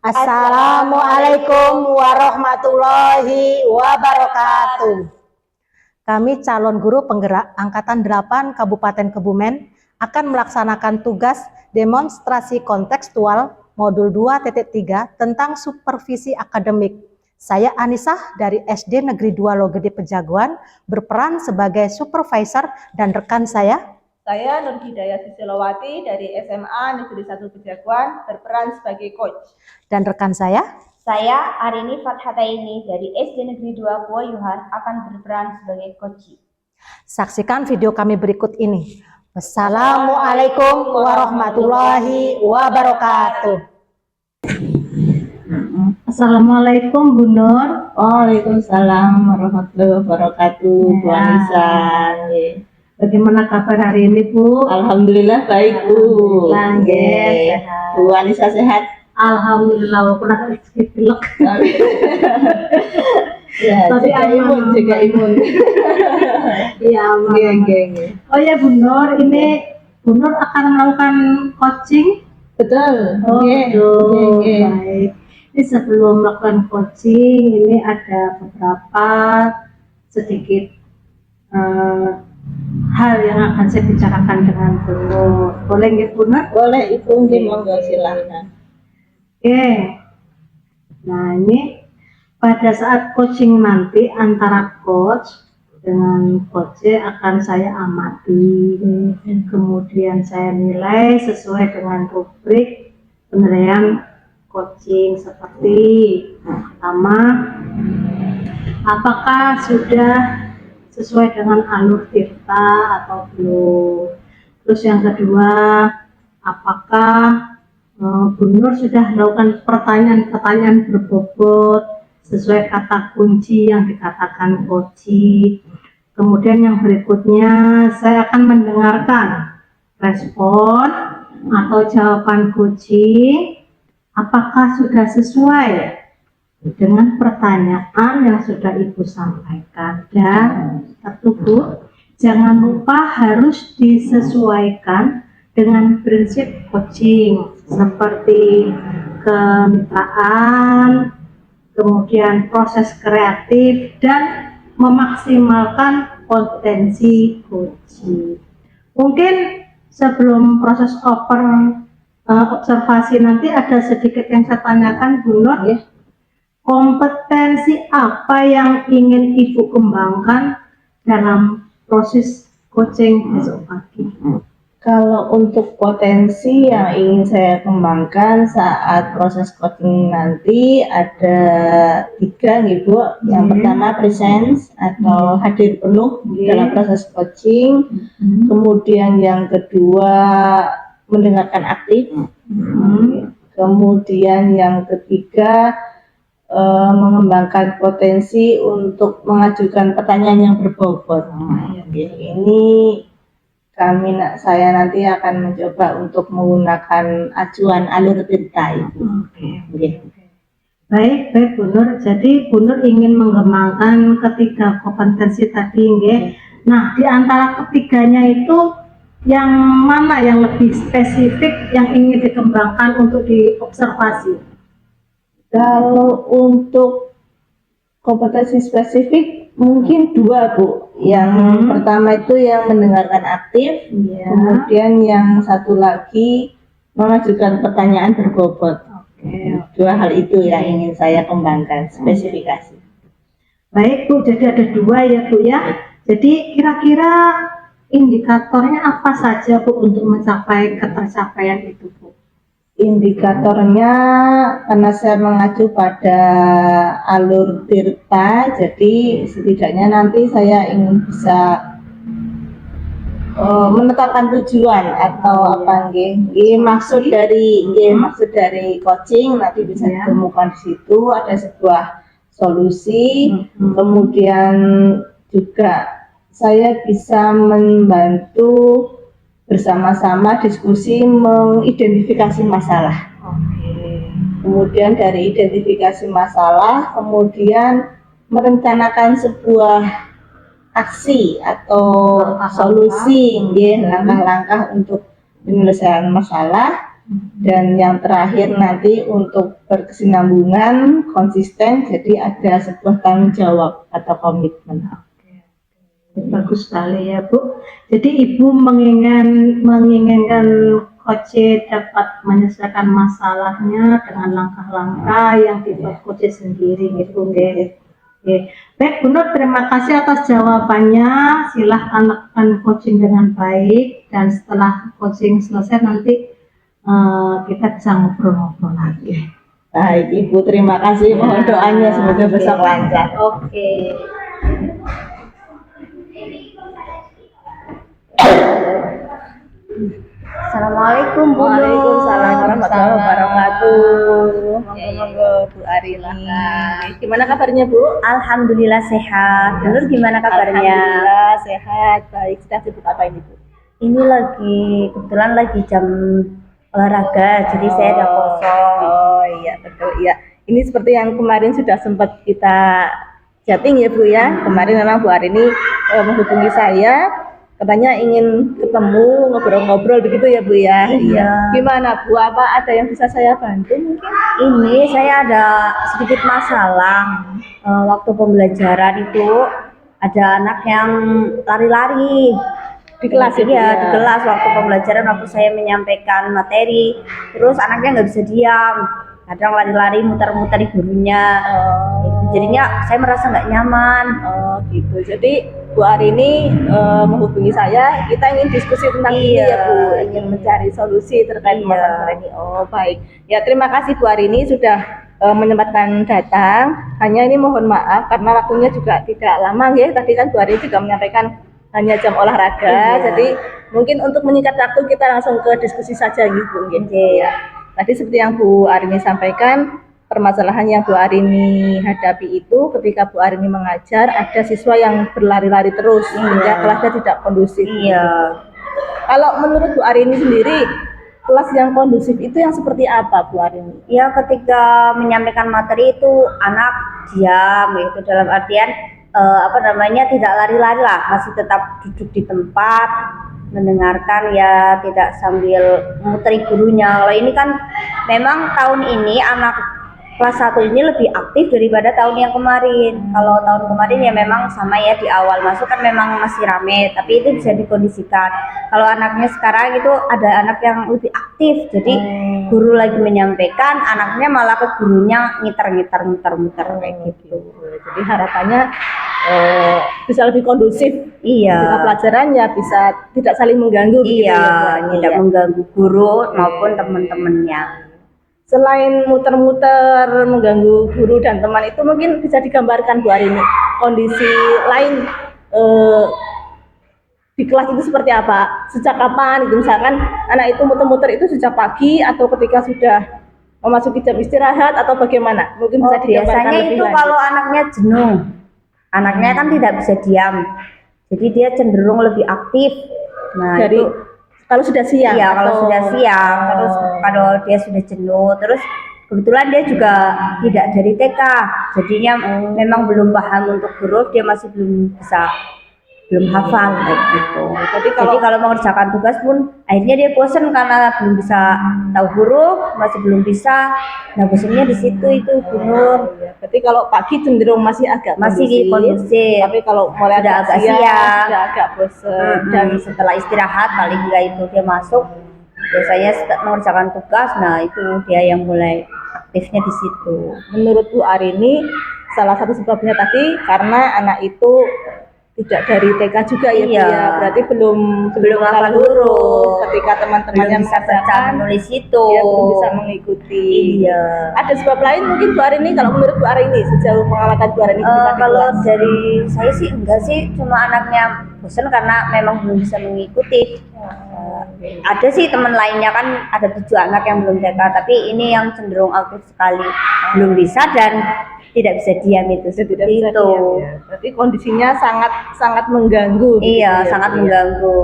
Assalamualaikum warahmatullahi wabarakatuh. Kami calon guru penggerak Angkatan 8 Kabupaten Kebumen akan melaksanakan tugas demonstrasi kontekstual modul 2.3 tentang supervisi akademik. Saya Anisah dari SD Negeri 2 Logede Pejaguan berperan sebagai supervisor dan rekan saya Nur Hidayah Susilowati dari SMA Negeri 1 Pejaguan berperan sebagai coach. Dan rekan saya Arini Fathataini dari SD Negeri 2 Kuoyuhan akan berperan sebagai coach. Saksikan video kami berikut ini. Wassalamualaikum warahmatullahi wabarakatuh. Assalamualaikum Bu Nur. Waalaikumsalam warahmatullahi wabarakatuh. Bu Anissa. Bagaimana kabar hari ini Bu? Alhamdulillah baik Bu. Sehat. Bu Anissa sehat. Alhamdulillah walaupun agak sedikit pilek. Ya, tapi jaga imun. Iya aman. Oh ya Bu Nur, ini Bu Nur akan melakukan coaching. Betul. Oh betul. Baik. Ini sebelum melakukan coaching ini ada beberapa sedikit hal yang akan saya bicarakan dengan Bu Nur. Boleh nggih Bu Nur? Boleh Ibu, monggo silahkan. Oke. Nah, ini pada saat coaching nanti antara coach dengan coach akan saya amati. Kemudian saya nilai sesuai dengan rubrik penilaian coaching seperti pertama, apakah sudah sesuai dengan alur tirta atau belum. Terus yang kedua, apakah Bu Nur sudah melakukan pertanyaan-pertanyaan berbobot sesuai kata kunci yang dikatakan coaching. Kemudian yang berikutnya, saya akan mendengarkan respon atau jawaban coaching apakah sudah sesuai dengan pertanyaan yang sudah Ibu sampaikan. Dan satu Bu, jangan lupa harus disesuaikan dengan prinsip coaching seperti kemitraan, kemudian proses kreatif, dan memaksimalkan potensi coaching. Mungkin sebelum proses observasi nanti ada sedikit yang saya tanyakan Bu Nur. Ya. Kompetensi apa yang ingin Ibu kembangkan dalam proses coaching besok pagi? Kalau untuk potensi yang ingin saya kembangkan saat proses coaching nanti ada 3 nih Bu. Yang pertama presence atau hadir penuh dalam proses coaching. Kemudian yang kedua mendengarkan aktif. Kemudian yang ketiga mengembangkan potensi untuk mengajukan pertanyaan yang berbobot. Ini saya nanti akan mencoba untuk menggunakan acuan alur tirta itu. Baik Bu Nur. Jadi Bu Nur ingin mengembangkan ketiga kompetensi tadi, nggih. Nah, di antara ketiganya itu yang mana yang lebih spesifik yang ingin dikembangkan untuk diobservasi? Kalau untuk kompetensi spesifik mungkin 2 Bu. Yang pertama itu yang mendengarkan aktif, kemudian yang satu lagi mengajukan pertanyaan berbobot. 2 hal itu yang ingin saya kembangkan spesifikasi. Baik Bu, jadi ada 2 ya Bu ya. Jadi kira-kira indikatornya apa saja Bu untuk mencapai ketercapaian itu Bu? Indikatornya karena saya mengacu pada alur tirta, jadi setidaknya nanti saya ingin bisa menetapkan tujuan atau apa maksud dari coaching nanti bisa ditemukan di situ, ada sebuah solusi. Kemudian juga saya bisa membantu bersama-sama diskusi mengidentifikasi masalah. Kemudian dari identifikasi masalah, kemudian merencanakan sebuah aksi atau solusi, langkah-langkah untuk penyelesaian masalah. Dan yang terakhir nanti untuk berkesinambungan, konsisten, jadi ada sebuah tanggung jawab atau komitmen. Bagus sekali ya Bu. Jadi Ibu menginginkan coach dapat menyelesaikan masalahnya dengan langkah-langkah yang dibuat coach sendiri gitu. Oke. Baik Bu Nur, terima kasih atas jawabannya. Silahkan lakukan coaching dengan baik, dan setelah coaching selesai nanti kita bisa ngobrol-ngobrol lagi. Baik Ibu, terima kasih. Mohon doanya semoga besok lancar. Oke. Assalamualaikum Bu Nur. Waalaikumsalam warahmatullahi wabarakatuh. Monggo-monggo Bu Arini. Gimana kabarnya Bu? Alhamdulillah sehat. Bu Nur gimana kabarnya? Alhamdulillah sehat. Baik, sedang sibuk apa ini Bu? Ini kebetulan lagi jam olahraga, jadi saya ada kosong. Oh iya betul iya. Ini seperti yang kemarin sudah sempat kita chatting ya Bu ya. Kemarin memang Bu Arini menghubungi saya, katanya ingin ketemu ngobrol-ngobrol begitu ya Bu ya. Iya. Gimana Bu? Apa ada yang bisa saya bantu mungkin? Ini saya ada sedikit masalah. Waktu pembelajaran itu ada anak yang lari-lari Di kelas ya Bu? Iya, di kelas waktu pembelajaran, waktu saya menyampaikan materi, terus anaknya nggak bisa diam, kadang lari-lari muter-muter di gurunya. Jadinya saya merasa nggak nyaman. Oh gitu. Jadi Bu Arini menghubungi saya, kita ingin diskusi tentang ini Iya. ya Bu, ingin mencari solusi terkait Iya. masalah ini. Oh baik. Ya terima kasih Bu Arini sudah menyempatkan datang. Hanya ini mohon maaf karena waktunya juga tidak lama ya. Tadi kan Bu Arini juga menyampaikan hanya jam olahraga. Iya. Jadi mungkin untuk menyingkat waktu kita langsung ke diskusi saja gitu. Ya. Tadi seperti yang Bu Arini sampaikan, permasalahan yang Bu Arini hadapi itu ketika Bu Arini mengajar ada siswa yang berlari-lari terus sehingga kelasnya tidak kondusif. Iya. Kalau menurut Bu Arini sendiri, kelas yang kondusif itu yang seperti apa Bu Arini? Ya, ketika menyampaikan materi itu anak diam, itu dalam artian tidak lari-lari lah, masih tetap duduk di tempat mendengarkan, ya tidak sambil memuteri gurunya. Kalau ini kan memang tahun ini anak kelas 1 ini lebih aktif daripada tahun yang kemarin. Kalau tahun kemarin ya memang sama ya, di awal masuk kan memang masih rame, tapi itu bisa dikondisikan. Kalau anaknya sekarang itu ada anak yang lebih aktif, jadi guru lagi menyampaikan, anaknya malah ke gurunya ngiter-ngiter kayak gitu. Jadi harapannya bisa lebih kondusif. Iya. Ketika pelajarannya bisa tidak saling mengganggu. gitu Iya, ya, Bu Arini, tidak ya. mengganggu guru maupun teman-temannya. Selain muter-muter mengganggu guru dan teman itu mungkin bisa digambarkan Bu Arini kondisi lain di kelas itu seperti apa? Sejak kapan itu misalkan anak itu muter-muter itu sejak pagi atau ketika sudah memasuki jam istirahat atau bagaimana? Mungkin bisa digambarkan Biasanya lebih itu lanjut. kalau anaknya jenuh, anaknya kan tidak bisa diam, jadi dia cenderung lebih aktif. Nah Dari itu kalau sudah siang. iya, kalau atau- sudah siang, terus kalau dia sudah jenuh, terus kebetulan dia juga tidak dari TK, jadinya memang belum paham untuk huruf, dia masih belum hafal kayak gitu. Jadi Jadi kalau mengerjakan tugas pun akhirnya dia bosan karena belum bisa tahu huruf, masih belum bisa. Nah, bosannya di situ itu Bu Nur. Berarti kalau pagi cenderung masih agak Masih kondusif. tapi kalau mulai Sudah agak siang siang. sudah agak bosan. Dan setelah istirahat paling enggak itu dia masuk, biasanya mengerjakan tugas. Nah, itu dia yang mulai aktifnya di situ. Menurut Bu Arini salah satu sebabnya tadi karena anak itu tidak dari TK juga ya Bu Iya. ya. Berarti belum hafal hafal huruf. Ketika teman-temannya Belum bisa baca mengajarkan menulis itu. dia belum bisa mengikuti. Iya. Ada sebab lain mungkin Bu Arini, kalau menurut Bu Arini sejauh pengamatan Bu Arini ketika di Kalau kelas? dari saya sih enggak sih, cuma anaknya bosan karena memang belum bisa mengikuti. Ada sih teman lainnya kan, ada 7 anak yang belum TK, tapi ini yang cenderung aktif sekali, belum bisa dan tidak bisa diam itu Tidak seperti bisa itu. diam, ya. Berarti kondisinya sangat mengganggu. gitu Iya, ya, sangat Bu, ya. mengganggu.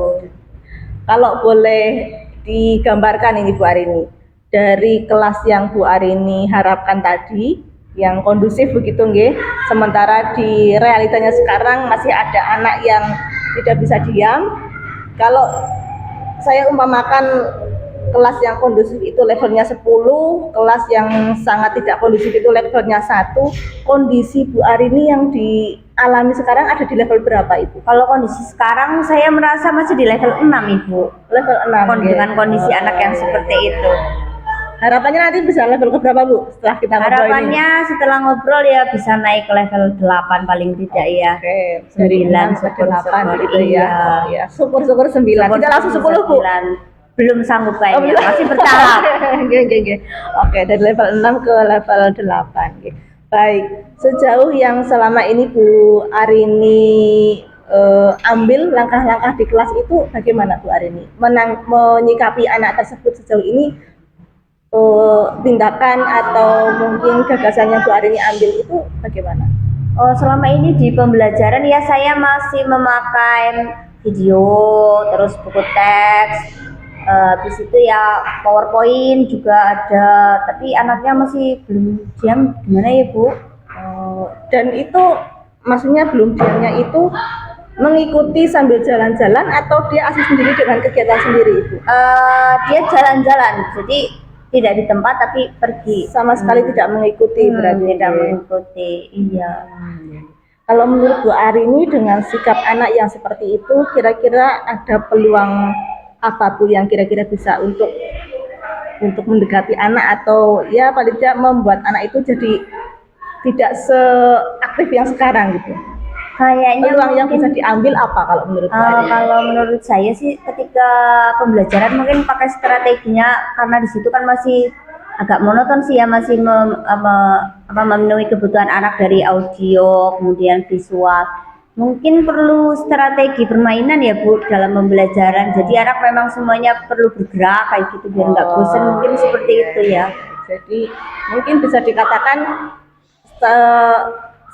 Kalau boleh digambarkan ini Bu Arini, dari kelas yang Bu Arini harapkan tadi, yang kondusif begitu nggih, sementara di realitanya sekarang masih ada anak yang tidak bisa diam. Kalau saya umpamakan kelas yang kondusif itu levelnya 10, kelas yang sangat tidak kondusif itu levelnya 1. Kondisi Bu Arini yang dialami sekarang ada di level berapa Ibu? Kalau kondisi sekarang saya merasa masih di level 6 Ibu. Level 6. Dengan kondisi anak yang seperti itu. Harapannya nanti bisa level ke berapa Bu setelah kita ngobrol ini? Harapannya setelah ngobrol ya bisa naik ke level 8 paling tidak ya. Oke, dari 6 ke 8 gitu ya. Ya, syukur-syukur 9. Kita langsung 10 Bu. Belum sanggup kayaknya, masih bertahap. Oke, dari level 6 ke level 8. Baik, sejauh yang selama ini Bu Arini ambil langkah-langkah di kelas itu bagaimana Bu Arini? Menyikapi anak tersebut sejauh ini, tindakan atau mungkin gagasan yang Bu Arini ambil itu bagaimana? Oh, selama ini di pembelajaran ya saya masih memakai video, terus buku teks, di situ ya PowerPoint juga ada, tapi anaknya masih belum diam, gimana ya Bu? Dan itu maksudnya belum diamnya itu mengikuti sambil jalan-jalan atau dia asli sendiri dengan kegiatan sendiri Ibu? Dia jalan-jalan, jadi tidak di tempat tapi pergi. Sama sekali tidak mengikuti berarti. Tidak mengikuti, iya. Kalau menurut Bu Arini dengan sikap anak yang seperti itu, kira-kira ada peluang apa Bu yang kira-kira bisa untuk mendekati anak atau ya paling tidak membuat anak itu jadi tidak seaktif yang sekarang gitu? Kayaknya peluang yang bisa diambil apa kalau menurut Bu Arini? Kalau menurut saya sih ketika pembelajaran mungkin pakai strateginya, karena di situ kan masih agak monoton sih ya, masih memenuhi kebutuhan anak dari audio kemudian visual. Mungkin perlu strategi permainan ya Bu dalam pembelajaran. Jadi anak memang semuanya perlu bergerak kayak gitu biar nggak bosan, mungkin seperti itu ya. Jadi mungkin bisa dikatakan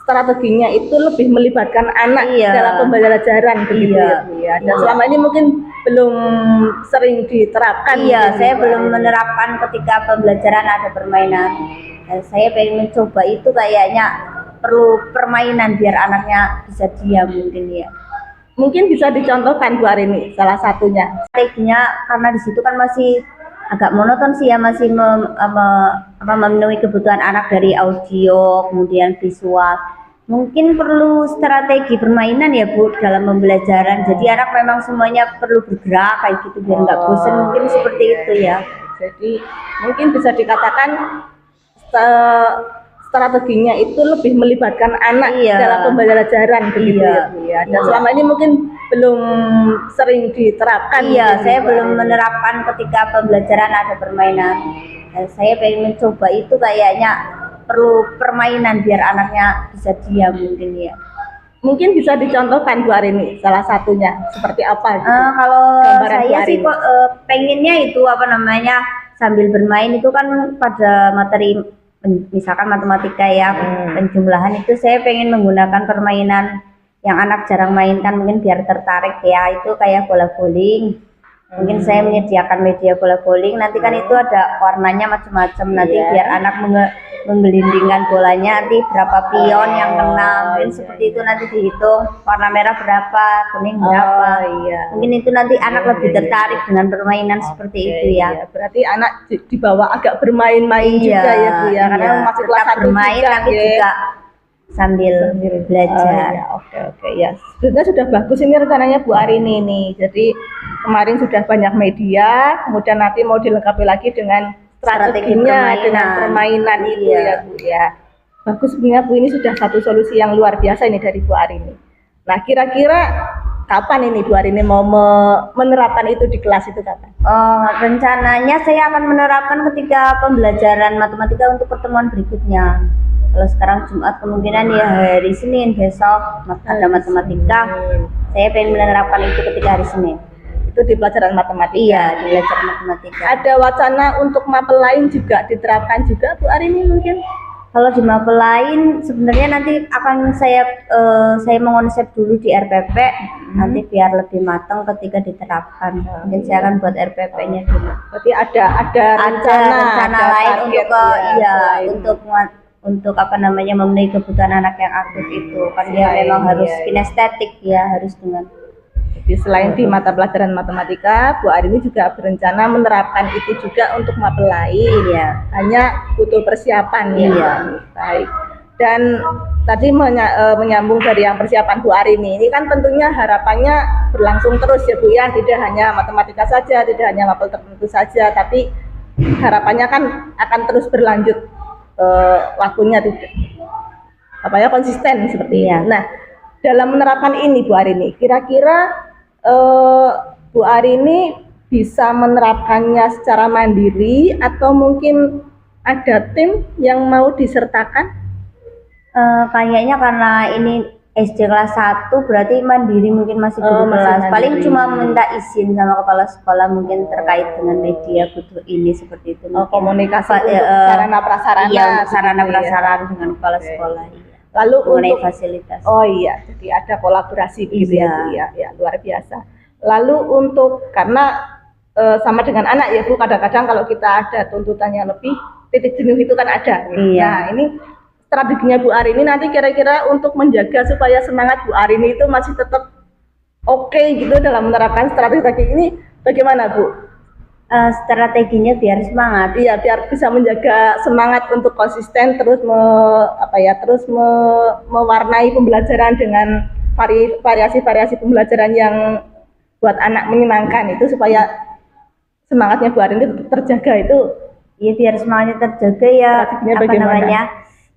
strateginya itu lebih melibatkan anak dalam pembelajaran begitu ya Bu ya. Dan selama ini mungkin belum sering diterapkan. Iya, saya belum menerapkan ketika pembelajaran ada permainan. Dan saya pengen mencoba itu, kayaknya perlu permainan biar anaknya bisa diam mungkin ya. Mungkin bisa dicontohkan Bu Arini salah satunya. Strateginya karena di situ kan masih agak monoton sih ya, masih memenuhi kebutuhan anak dari audio kemudian visual. Mungkin perlu strategi permainan ya Bu dalam pembelajaran. Jadi anak memang semuanya perlu bergerak kayak gitu biar nggak bosan, mungkin seperti itu ya. Jadi mungkin bisa dikatakan strateginya itu lebih melibatkan anak dalam pembelajaran begitu ya Bu ya. Dan selama ini mungkin belum sering diterapkan. Iya, saya belum menerapkan ketika pembelajaran ada permainan. Dan saya pengen mencoba itu, kayaknya perlu permainan biar anaknya bisa diam mungkin ya. Mungkin bisa dicontohkan Bu Arini salah satunya seperti apa gitu? Kalau Gambaran saya sih kok pengennya itu sambil bermain itu kan pada materi misalkan matematika ya, penjumlahan itu saya pengen menggunakan permainan yang anak jarang mainkan, mungkin biar tertarik ya, itu kayak bola bowling. Mungkin saya menyediakan media bola bowling, nanti kan itu ada warnanya macam-macam, nanti biar anak menggelindingkan bolanya, nanti berapa pion yang kena, mungkin seperti itu, nanti dihitung warna merah berapa, kuning berapa. Mungkin itu nanti anak lebih tertarik dengan permainan seperti itu ya. Berarti anak dibawa agak bermain-main juga ya Bu ya, karena masih kelas 1 bermain tapi juga sambil belajar. Oke ya. Sebenarnya sudah bagus ini rencananya Bu Arini nih. Jadi kemarin sudah banyak media, kemudian nanti mau dilengkapi lagi dengan strateginya dengan permainan itu ya Bu ya. Bagus sebenarnya Bu, ini sudah satu solusi yang luar biasa ini dari Bu Arini. Nah, kira-kira kapan ini Bu Arini mau menerapkan itu di kelas itu kapan? Rencananya saya akan menerapkan ketika pembelajaran matematika untuk pertemuan berikutnya. Kalau sekarang Jumat, kemungkinan ya hari Senin besok ada matematika. Saya pengen menerapkan itu ketika hari Senin. Itu di pelajaran matematika. Iya, di pelajaran matematika. Ada wacana untuk mapel lain juga diterapkan juga Bu Arini mungkin? Kalau di mapel lain sebenarnya nanti akan saya mengonsep dulu di RPP, nanti biar lebih matang ketika diterapkan. Mungkin saya akan buat RPP-nya dulu. Berarti ada rencana lain untuk memenuhi kebutuhan anak yang aktif itu. Kan dia memang harus kinestetik ya, harus dengan Jadi selain di mata pelajaran matematika, Bu Arini juga berencana menerapkan itu juga untuk mapel lain. Iya. Hanya butuh persiapan ya. Iya. Baik. Dan tadi menyambung dari yang persiapan Bu Arini, ini kan tentunya harapannya berlangsung terus ya Bu ya, tidak hanya matematika saja, tidak hanya mapel tertentu saja, tapi harapannya kan akan terus berlanjut waktunya tidak konsisten seperti ini. Nah, dalam menerapkan ini Bu Arini, kira-kira Bu Arini bisa menerapkannya secara mandiri atau mungkin ada tim yang mau disertakan? Kayaknya karena ini SD kelas 1 berarti mandiri, mungkin masih Oh, dulu masih kelas. Paling mandiri. cuma minta izin sama kepala sekolah mungkin terkait dengan media butuh ini seperti itu. Mungkin. Komunikasi Apa, untuk sarana prasarana. Iya, untuk sarana gitu ya. prasarana dengan kepala sekolah. Iya. Lalu Mengenai untuk fasilitas. Oh iya, jadi ada kolaborasi gitu Iya. ya, Bu, ya, luar biasa. Lalu untuk karena sama dengan anak ya Bu, kadang-kadang kalau kita ada tuntutannya lebih, titik jenuh itu kan ada. Iya. Nah ini strateginya Bu Arini nanti kira-kira untuk menjaga supaya semangat Bu Arini itu masih tetap oke gitu dalam menerapkan strategi ini, bagaimana Bu? Strateginya biar semangat. Iya, biar bisa menjaga semangat untuk konsisten terus mewarnai pembelajaran dengan variasi-variasi pembelajaran yang buat anak menyenangkan itu supaya semangatnya Bu Arini tetap terjaga itu. Iya, biar semangatnya terjaga ya. Strateginya Apa bagaimana? namanya?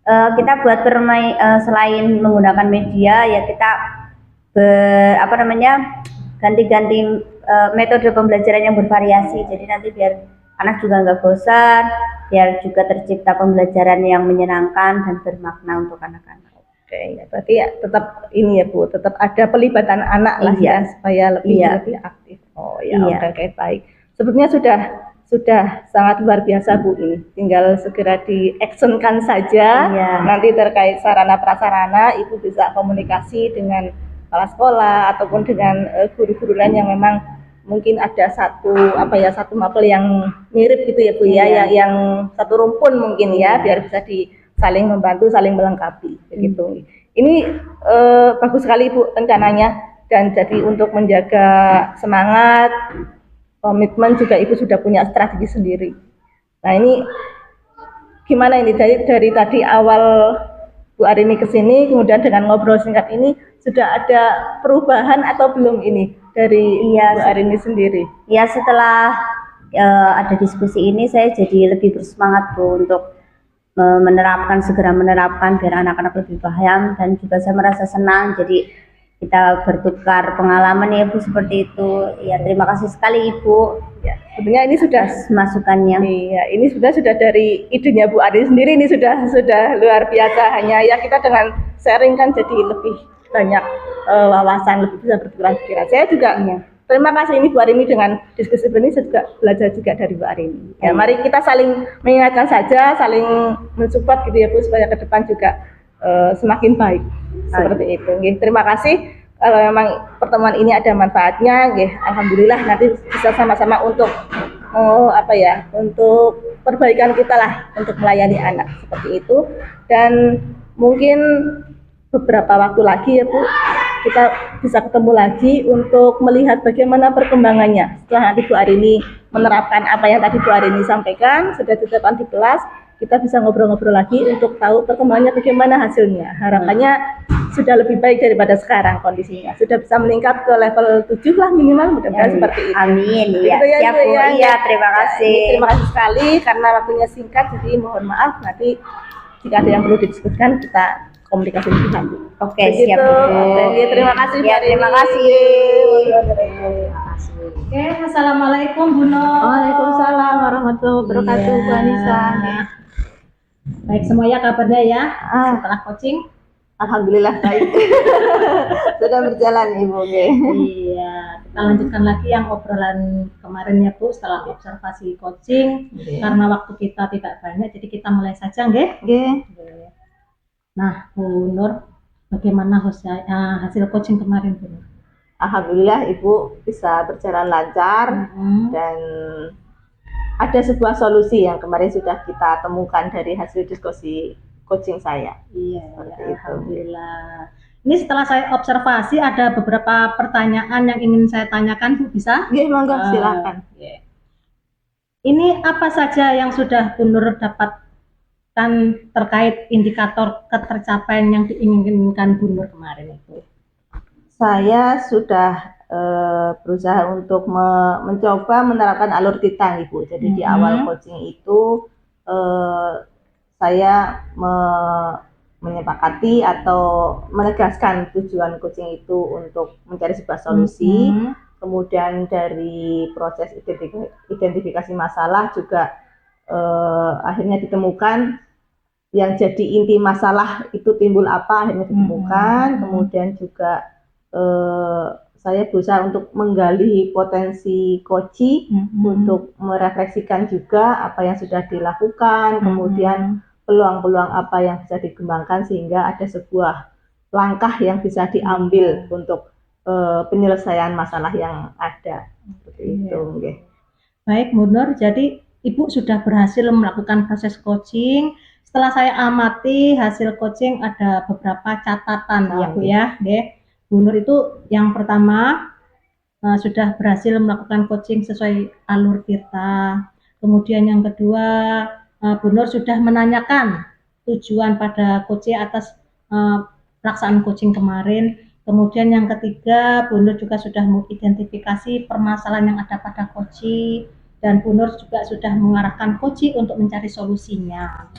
Kita buat bermain selain menggunakan media ya kita ganti-ganti metode pembelajaran yang bervariasi. Jadi nanti biar anak juga nggak bosan, biar juga tercipta pembelajaran yang menyenangkan dan bermakna untuk anak-anak. Oke, ya, berarti ya tetap ini ya Bu, tetap ada pelibatan anak lah Iya. ya supaya lebih aktif. Oh ya, Iya. oke, baik. Sepertinya sudah sangat luar biasa Bu ini. Tinggal segera di-actionkan saja. Iya. Nanti terkait sarana prasarana Ibu bisa komunikasi dengan kepala sekolah ataupun dengan guru-guru lain yang memang mungkin ada satu mapel yang mirip gitu ya Bu ya, Iya. yang satu rumpun mungkin ya, biar bisa saling membantu, saling melengkapi begitu. Ini bagus sekali Bu rencananya, dan jadi untuk menjaga semangat, komitmen juga Ibu sudah punya strategi sendiri. Nah ini gimana ini dari tadi awal Bu Arini ke sini, kemudian dengan ngobrol singkat ini sudah ada perubahan atau belum ini dari Bu Arini sendiri? Ya, setelah ada diskusi ini saya jadi lebih bersemangat Bu untuk segera menerapkan biar anak-anak lebih paham, dan juga saya merasa senang jadi kita bertukar pengalaman ya Bu seperti itu. Ya, terima kasih sekali Ibu. Ya, sebenarnya ini sudah masukannya. Iya, ini sudah dari idenya Bu Arini sendiri, ini sudah luar biasa. Hanya ya kita dengan sharing kan jadi lebih banyak wawasan, lebih bisa bertukar pikiran. Saya juga terima kasih ini Bu Arini, dengan diskusi ini saya juga belajar juga dari Bu Arini. Ya, mari kita saling mengingatkan saja, saling mensupport gitu ya Bu, supaya ke depan juga semakin baik. Seperti itu. Nggih, terima kasih. Kalau memang pertemuan ini ada manfaatnya, nggih, alhamdulillah nanti bisa sama-sama untuk untuk perbaikan kita lah, untuk melayani anak seperti itu. Dan mungkin beberapa waktu lagi ya Bu, kita bisa ketemu lagi untuk melihat bagaimana perkembangannya setelah nanti Bu Arini menerapkan apa yang tadi Bu Arini sampaikan, sudah ditetapkan di kelas. Kita bisa ngobrol-ngobrol lagi untuk tahu perkembangannya bagaimana hasilnya. Harapannya sudah lebih baik daripada sekarang kondisinya. Sudah bisa meningkat ke level 7 lah minimal, mudah-mudahan seperti itu. Amin. Gitu Iya, ya, siap Bu, Bu. ya. Iya, terima kasih. Terima kasih sekali karena waktunya singkat, jadi mohon maaf nanti jika ada yang perlu didiskusikan kita komunikasi lebih lanjut. Oke, Begitu. siap Bu. Oke, terima kasih. Ya, Bu terima Arini. kasih. Oke, assalamualaikum Bu Nur. Waalaikumsalam warahmatullahi wabarakatuh, Bu Anissa. Baik semuanya kabarnya ya setelah coaching. Alhamdulillah baik. Sudah berjalan Ibu. Iya, kita lanjutkan lagi yang obrolan kemarin ya Bu, setelah observasi coaching. Karena waktu kita tidak banyak, jadi kita mulai saja nggih. Nah, Bu Nur, bagaimana hasil coaching kemarin Bu Nur? Alhamdulillah Ibu bisa berjalan lancar dan ada sebuah solusi yang kemarin sudah kita temukan dari hasil diskusi coaching saya. Iya, Seperti ya, itu. alhamdulillah. Ini setelah saya observasi ada beberapa pertanyaan yang ingin saya tanyakan, Bu, bisa? Nggih, monggo silakan. Ini apa saja yang sudah Bu Nur dapatkan terkait indikator ketercapaian yang diinginkan Bu Nur kemarin itu? Saya sudah berusaha untuk mencoba menerapkan alur titang, Ibu. Jadi di awal coaching itu saya menyepakati atau menegaskan tujuan coaching itu untuk mencari sebuah solusi. Kemudian dari proses identifikasi masalah juga akhirnya ditemukan yang jadi inti masalah itu timbul apa, akhirnya ditemukan. Kemudian juga saya berusaha untuk menggali potensi coaching untuk merefleksikan juga apa yang sudah dilakukan, kemudian peluang-peluang apa yang bisa dikembangkan sehingga ada sebuah langkah yang bisa diambil untuk penyelesaian masalah yang ada. Seperti itu. Okay. Baik, Bu Nur, jadi Ibu sudah berhasil melakukan proses coaching. Setelah saya amati hasil coaching ada beberapa catatan ya Bu ya. Bu Nur itu yang pertama sudah berhasil melakukan coaching sesuai alur kita. Kemudian yang kedua, Bu Nur sudah menanyakan tujuan pada coaching atas pelaksanaan coaching kemarin. Kemudian yang ketiga, Bu Nur juga sudah mengidentifikasi permasalahan yang ada pada coaching, dan Bu Nur juga sudah mengarahkan coaching untuk mencari solusinya.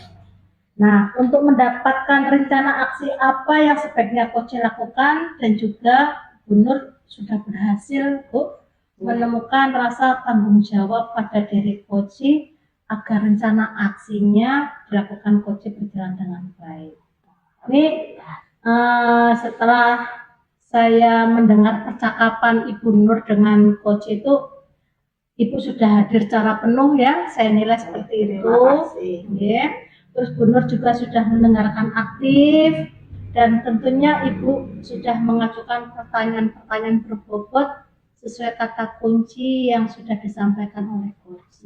Nah, untuk mendapatkan rencana aksi apa yang sebaiknya coaching lakukan, dan juga Bu Nur sudah berhasil, Bu, menemukan rasa tanggung jawab pada diri coaching agar rencana aksinya dilakukan coaching berjalan dengan baik. Ini setelah saya mendengar percakapan Ibu Nur dengan coach itu, Ibu sudah hadir secara penuh ya, saya nilai seperti itu. Terima kasih. Yeah. Terus Bu Nur juga sudah mendengarkan aktif, dan tentunya Ibu sudah mengajukan pertanyaan-pertanyaan berbobot sesuai kata kunci yang sudah disampaikan oleh coach.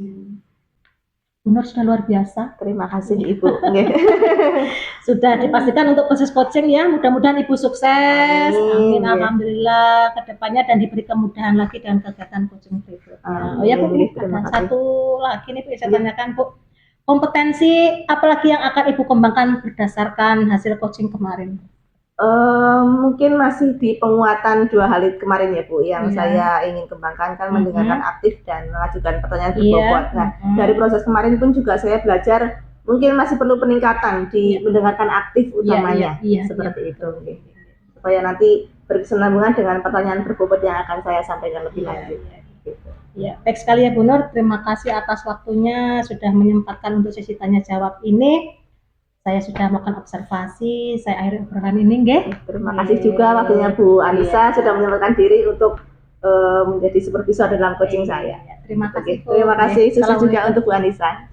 Bu Nur sudah luar biasa. Terima kasih Ibu. Sudah dipastikan untuk proses coaching ya, mudah-mudahan Ibu sukses. Amin. Alhamdulillah kedepannya, dan diberi kemudahan lagi dalam kegiatan coaching berikutnya. Oh ya Bu, ada satu lagi nih Bu, saya tanyakan Bu, kompetensi apalagi yang akan Ibu kembangkan berdasarkan hasil coaching kemarin? Mungkin masih di penguatan dua hal itu kemarin ya Bu, yang saya ingin kembangkan kan mendengarkan aktif dan mengajukan pertanyaan berbobot. Nah, dari proses kemarin pun juga saya belajar mungkin masih perlu peningkatan di mendengarkan aktif utamanya, seperti itu. Supaya nanti berkesinambungan dengan pertanyaan berbobot yang akan saya sampaikan lebih lanjut. Ya, baik sekali ya Bu Nur, terima kasih atas waktunya sudah menyempatkan untuk sesi tanya jawab ini. Saya sudah melakukan observasi, saya akhiri obrolan ini, nggih. Terima kasih juga waktunya Bu Anissa sudah menyempatkan diri untuk menjadi supervisor dalam coaching saya. Terima kasih. Terima kasih, sukses juga untuk Bu Anissa.